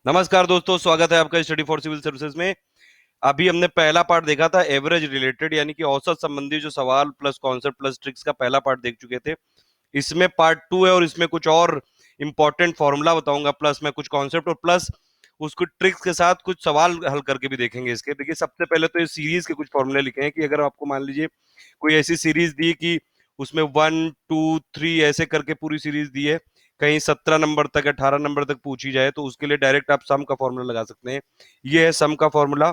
नमस्कार दोस्तों, स्वागत है आपका स्टडी फॉर सिविल सर्विसेज में। अभी हमने पहला पार्ट देखा था एवरेज रिलेटेड, यानी कि औसत संबंधी जो सवाल प्लस कॉन्सेप्ट प्लस ट्रिक्स का पहला पार्ट देख चुके थे। इसमें पार्ट टू है और इसमें कुछ और इंपॉर्टेंट फॉर्मूला बताऊंगा, प्लस मैं कुछ कॉन्सेप्ट और प्लस उसको ट्रिक्स के साथ कुछ सवाल हल करके भी देखेंगे। इसके देखिए, सबसे पहले तो इस सीरीज के कुछ फॉर्मूले लिखे हैं कि अगर आपको मान लीजिए कोई ऐसी सीरीज दी कि उसमें 1 2 3 ऐसे करके पूरी सीरीज दी है, कहीं 17 नंबर तक 18 नंबर तक पूछी जाए, तो उसके लिए डायरेक्ट आप सम का फॉर्मूला लगा सकते हैं। ये है सम का फॉर्मूला।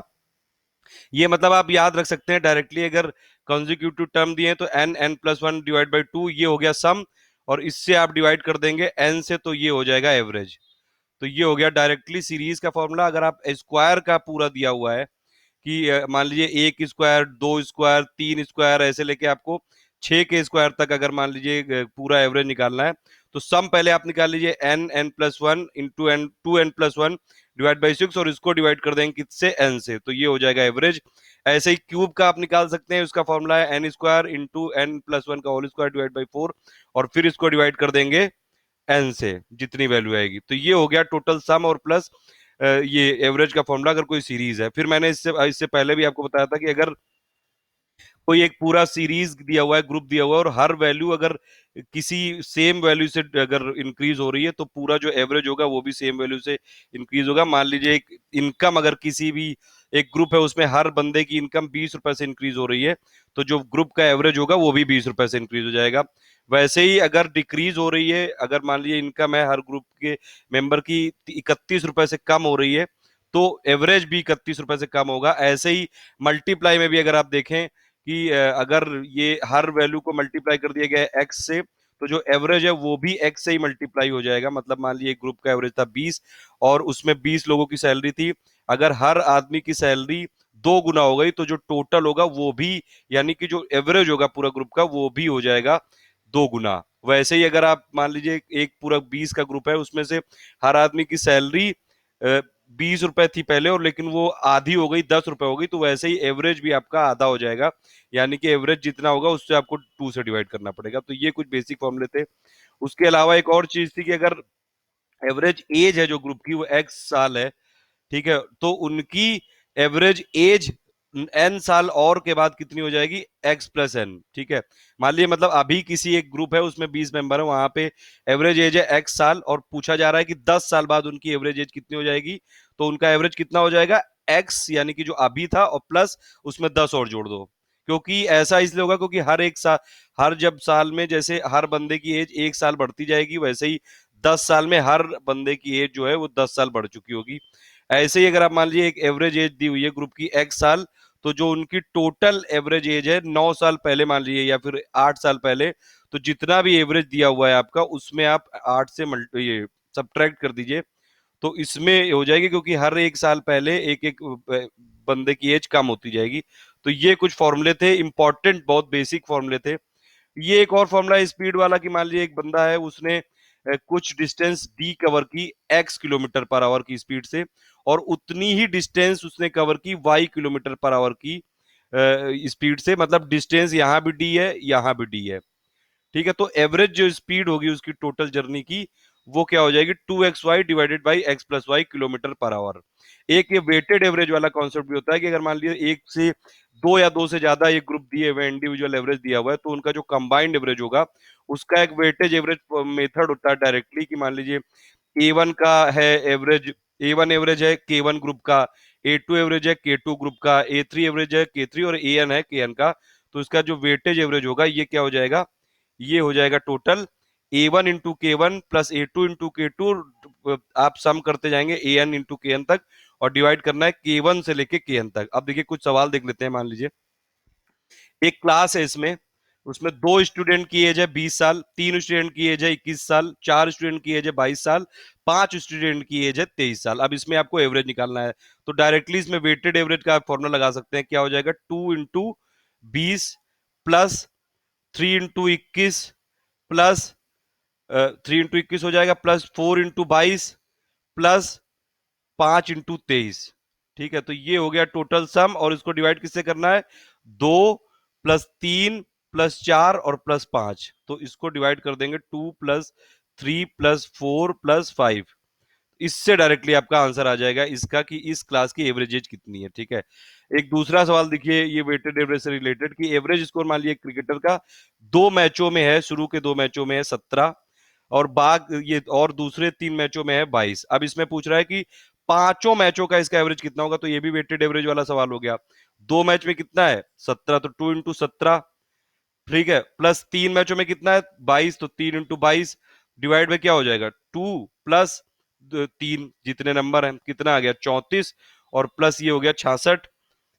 ये मतलब आप याद रख सकते हैं डायरेक्टली, अगर कंसेक्यूटिव टर्म दिए तो n n plus one divide by two, ये हो गया सम। और इससे आप डिवाइड कर देंगे एन से, तो ये हो जाएगा एवरेज। तो ये हो गया डायरेक्टली सीरीज का फॉर्मूला। अगर आप स्क्वायर का पूरा दिया हुआ है कि मान लीजिए 1 स्क्वायर 2 स्क्वायर 3 स्क्वायर ऐसे लेके आपको 6 के स्क्वायर तक अगर मान लीजिए पूरा एवरेज निकालना है, तो सम पहले आप निकाल लीजिए n n plus one into n two n plus one divide by six, और इसको डिवाइड कर देंगे किससे, एन से, तो ये हो जाएगा एवरेज। ऐसे ही क्यूब का आप निकाल सकते हैं, उसका फॉर्मूला है n square into n plus one का whole square divide by four, और फिर इसको डिवाइड कर देंगे एन से, जितनी वैल्यू आएगी। तो ये हो गया टोटल सम और प्लस ये एवरेज का फॉर्मूला अगर कोई सीरीज है। फिर मैंने इससे इससे पहले भी आपको बताया था कि अगर कोई एक पूरा सीरीज दिया हुआ है, ग्रुप दिया हुआ है, और हर वैल्यू अगर किसी सेम वैल्यू से अगर इंक्रीज हो रही है, तो पूरा जो एवरेज होगा वो भी सेम वैल्यू से इंक्रीज होगा। मान लीजिए एक इनकम, अगर किसी भी एक ग्रुप है उसमें हर बंदे की इनकम 20 रुपए से इंक्रीज हो रही है, तो जो ग्रुप का एवरेज होगा वो भी 20 रुपए से इंक्रीज हो जाएगा। वैसे ही अगर डिक्रीज हो रही है, अगर मान लीजिए इनकम है हर ग्रुप के मेंबर की 31 रुपए से कम हो रही है, तो एवरेज भी 31 रुपए से कम होगा। ऐसे ही मल्टीप्लाई में भी अगर आप देखें कि अगर ये हर वैल्यू को मल्टीप्लाई कर दिया गया है एक्स से, तो जो एवरेज है वो भी एक्स से ही मल्टीप्लाई हो जाएगा। मतलब मान लीजिए ग्रुप का एवरेज था 20 और उसमें 20 लोगों की सैलरी थी, अगर हर आदमी की सैलरी 2 गुना हो गई, तो जो टोटल होगा वो भी, यानी कि जो एवरेज होगा पूरा ग्रुप का वो भी हो जाएगा 2 गुना। वैसे ही अगर आप मान लीजिए एक पूरा 20 का ग्रुप है, उसमें से हर आदमी की सैलरी 20 रुपए थी पहले, और लेकिन वो आधी हो गई 10 रुपए हो गई, तो वैसे ही एवरेज भी आपका आधा हो जाएगा। यानी कि एवरेज जितना होगा उससे आपको 2 से डिवाइड करना पड़ेगा। तो ये कुछ बेसिक फॉर्मूले थे। उसके अलावा एक और चीज थी कि अगर एवरेज एज है जो ग्रुप की वो एक्स साल है, ठीक है, तो उनकी एवरेज एज एन साल और के बाद कितनी हो जाएगी, एक्स प्लस एन। ठीक है, मान लीजिए मतलब अभी किसी एक ग्रुप है उसमें 20 मेंबर है, वहां पे एवरेज एज है एक्स साल, और पूछा जा रहा है कि 10 साल बाद उनकी एवरेज एज कितनी हो जाएगी, तो उनका एवरेज कितना हो जाएगा, एक्स, यानी कि जो अभी था और प्लस उसमें 10 और जोड़ दो। क्योंकि ऐसा इसलिए होगा क्योंकि हर एक साल, हर जब साल में जैसे हर बंदे की एज 1 साल बढ़ती जाएगी, वैसे ही 10 साल में हर बंदे की एज जो है वो 10 साल बढ़ चुकी होगी। ऐसे ही अगर आप मान लीजिए एक एवरेज एज दी हुई है ग्रुप की एक्स साल, तो जो उनकी टोटल एवरेज एज है 9 साल पहले मान लीजिए या फिर 8 साल पहले, तो जितना भी एवरेज दिया हुआ है आपका, उसमें आप 8 से मल्टी ये सब्ट्रैक्ट कर दीजिए, तो इसमें हो जाएगी, क्योंकि हर एक साल पहले एक एक बंदे की एज कम होती जाएगी। तो ये कुछ फॉर्मूले थे, इंपॉर्टेंट बहुत बेसिक फॉर्मूले थे। ये एक और फॉर्मूला स्पीड वाला कि मान लीजिए एक बंदा है, उसने कुछ डिस्टेंस डी कवर की एक्स किलोमीटर पर आवर की स्पीड से, और उतनी ही डिस्टेंस उसने कवर की वाई किलोमीटर पर आवर की स्पीड से। मतलब डिस्टेंस यहां भी डी है, यहां भी डी है। ठीक है, तो एवरेज जो स्पीड होगी उसकी टोटल जर्नी की, वो क्या हो जाएगी, 2xy divided by x plus y kilometre per hour. एक ये वेटेड एवरेज वाला कॉन्सेप्ट भी होता है कि अगर मान लीजिए एक से दो या दो से ज्यादा ये ग्रुप दिए हुए इंडिविजुअल एवरेज दिया हुआ है, तो उनका जो कंबाइंड एवरेज होगा उसका एक वेटेज एवरेज मेथड होता है डायरेक्टली, कि मान लीजिए ए वन का है एवरेज, ए वन एवरेज है के वन ग्रुप का, ए टू एवरेज है के टू ग्रुप का, ए थ्री एवरेज है के थ्री, और ए एन है के एन का। तो इसका जो वेटेज एवरेज होगा ये क्या हो जाएगा, ये हो जाएगा टोटल ए वन इंटू के वन प्लस ए टू इंटू के टू। आप सम करते जाएंगे ए एन इंटू के एन तक, और डिवाइड करना है के वन से लेके के एन तक। अब देखिए कुछ सवाल देख लेते हैं। मान लीजिए एक क्लास है, इसमें उसमें दो स्टूडेंट की एज है 20 साल, तीन स्टूडेंट की एज है 21 साल, चार स्टूडेंट की एज है 22 साल, पांच स्टूडेंट की एज है 23 साल। अब इसमें आपको एवरेज निकालना है, तो डायरेक्टली इसमें वेटेड एवरेज का फॉर्मूला लगा सकते हैं। क्या हो जाएगा, 2 into 20 plus 3 into 21 plus 3 into 21 हो जाएगा, प्लस 4 इंटू 22 प्लस 5 इंटू 23। ठीक है, तो ये हो गया टोटल सम, और इसको डिवाइड किससे करना है, 2 प्लस 3 प्लस 4 और प्लस 5। तो इसको डिवाइड कर देंगे 2 प्लस 3 प्लस 4 प्लस 5। इससे डायरेक्टली आपका आंसर आ जाएगा इसका कि इस क्लास की एवरेज एज कितनी है। ठीक है, एक दूसरा सवाल देखिए, ये वेटेड एवरेज से रिलेटेड, कि एवरेज स्कोर मान लीजिए क्रिकेटर का 2 मैचों में है, शुरू के 2 मैचों में है 17, और बाग ये और दूसरे 3 मैचों में है 22। अब इसमें पूछ रहा है कि 5 मैचों का इसका एवरेज कितना होगा, तो ये भी वेटेड एवरेज वाला सवाल हो गया। 2 मैच में कितना है 17, तो 2 इंटू 17, ठीक है, प्लस 3 मैचों में कितना है 22, तो 3 इंटू 22 डिवाइड में क्या हो जाएगा 2 प्लस 3, जितने नंबर हैं कितना आ गया 34, और प्लस ये हो गया 66,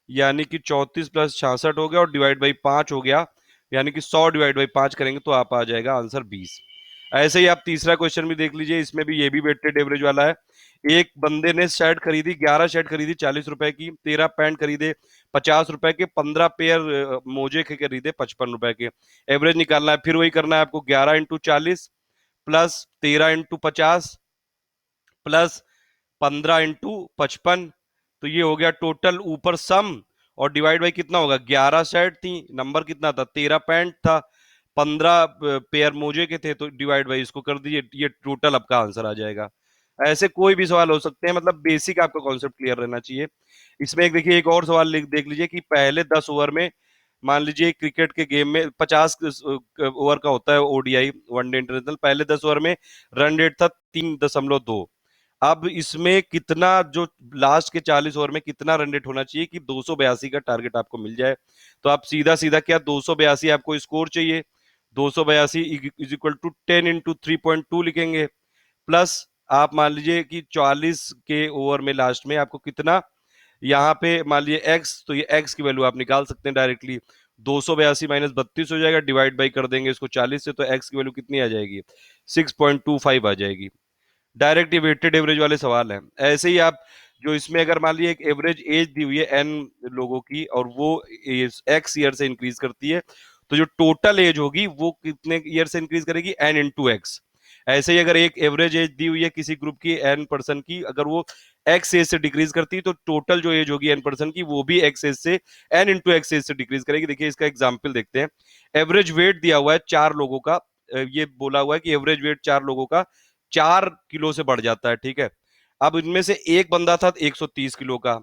यानी कि 34 + 66 हो गया, और डिवाइड बाई 5 हो गया, यानी कि 100 डिवाइड बाई 5 करेंगे तो आप आ जाएगा आंसर 20। ऐसे ही आप तीसरा क्वेश्चन भी देख लीजिए, इसमें भी ये भी वेटेड एवरेज वाला है। एक बंदे ने शर्ट खरीदी, 11 शर्ट खरीदी 40 रुपए की, 13 पैंट खरीदे 50 रुपए के, 15 पेयर मोजे के खरीदे 55 रुपए के। एवरेज निकालना है, फिर वही करना है आपको, 11 into 40 plus 13 into 50 plus 15 into 55, तो ये हो गया टोटल ऊपर सम, और डिवाइड बाई कितना होगा, 11 शर्ट थी, नंबर कितना था 13 पैंट था, 15 पेयर मोजे के थे, तो डिवाइड बाई इसको कर दीजिए, ये टोटल आपका आंसर आ जाएगा। ऐसे कोई भी सवाल हो सकते हैं, मतलब बेसिक आपका कॉन्सेप्ट क्लियर रहना चाहिए। इसमें एक देखिए, एक और सवाल देख लीजिए कि पहले 10 ओवर में, मान लीजिए क्रिकेट के गेम में 50 ओवर का होता है ओडीआई, वनडे इंटरनेशनल, पहले 10 ओवर में रन रेट था 3.2। अब इसमें कितना, जो लास्ट के 40 ओवर में कितना रन रेट होना चाहिए कि 282 का टारगेट आपको मिल जाए, तो आप सीधा सीधा क्या, 282 आपको स्कोर चाहिए, 282 इज इक्वल टू 10 इंटू 3.2 लिखेंगे, प्लस आप मान लीजिए कि 40 के ओवर में लास्ट में आपको कितना, यहाँ पे मान लीजिए एक्स, तो ये एक्स की वैल्यू आप निकाल सकते हैं डायरेक्टली, 282 - 32 हो जाएगा, डिवाइड बाई कर देंगे इसको 40 से, तो एक्स की वैल्यू कितनी आ जाएगी 6.25 आ जाएगी। डायरेक्ट वेटेड एवरेज वाले सवाल हैं। ऐसे ही आप, जो इसमें अगर मान लीजिए एक एवरेज एज दी हुई है एन लोगों की, और वो एक्स ईयर से इंक्रीज करती है, तो जो टोटल एज होगी वो कितने ईयर से इंक्रीज करेगी, n/x। ऐसे ही अगर एक एवरेज एज दी हुई है किसी ग्रुप की एन पर्सन की, अगर वो एक्स एज से डिक्रीज करती है, तो टोटल जो एज होगी एन पर्सन की वो भी एक्स एज से n/x एज से डिक्रीज करेगी। देखिए इसका एग्जाम्पल देखते हैं। एवरेज वेट दिया हुआ है 4 लोगों का, ये बोला हुआ है कि एवरेज वेट 4 लोगों का 4 किलो से बढ़ जाता है, ठीक है। अब इनमें से एक बंदा था 130 किलो का,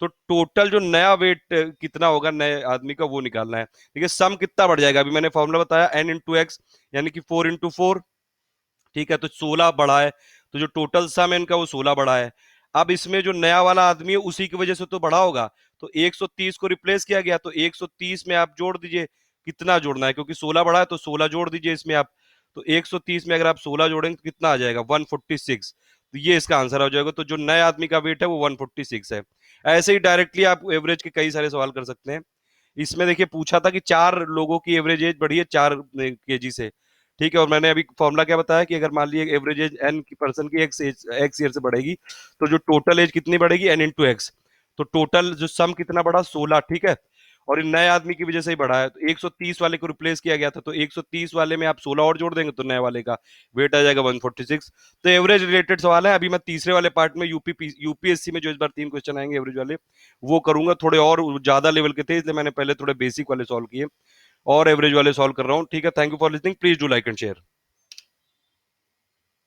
तो टोटल जो नया वेट कितना होगा नए आदमी का, वो निकालना है। देखिए सम कितना बढ़ जाएगा, अभी मैंने फॉर्मूला बताया n/x, यानी कि 4 इंटू 4, ठीक है, तो 16 बढ़ा है, तो जो टोटल सम है इनका वो 16 बढ़ा है। अब इसमें जो नया वाला आदमी है उसी की वजह से तो बढ़ा होगा, तो 130 को रिप्लेस किया गया, तो 130 में आप जोड़ दीजिए, कितना जोड़ना है, क्योंकि 16 बढ़ा है तो 16 जोड़ दीजिए इसमें आप, तो 130 में अगर आप 16 जोड़ेंगे तो कितना आ जाएगा 146, तो ये इसका आंसर हो जाएगा। तो जो नए आदमी का वेट है वो 146 है। ऐसे ही डायरेक्टली आप एवरेज के कई सारे सवाल कर सकते हैं। इसमें देखिए पूछा था कि 4 लोगों की एवरेज एज बढ़ी है 4 kg से, ठीक है, और मैंने अभी फॉर्मूला क्या बताया कि अगर मान लीजिए एवरेज एज एन की पर्सन की एक्स ईयर से बढ़ेगी, तो जो टोटल एज कितनी बढ़ेगी n/x, तो टोटल जो सम कितना बढ़ा 16, ठीक है, और इन नए आदमी की वजह से ही बढ़ा है, तो 130 वाले को रिप्लेस किया गया था, तो 130 वाले में आप 16 और जोड़ देंगे तो नए वाले का वेट आ जाएगा 146। तो एवरेज रिलेटेड सवाल है। अभी मैं तीसरे वाले पार्ट में यूपीएससी में जो इस बार 3 क्वेश्चन आएंगे एवरेज वाले, वो करूंगा, थोड़े और ज्यादा लेवल के थे, इसलिए मैंने पहले थोड़े बेसिक वाले सॉल्व किए, और एवरेज वाले सॉल्व कर रहा हूँ। ठीक है, thank you for listening, please do like and share.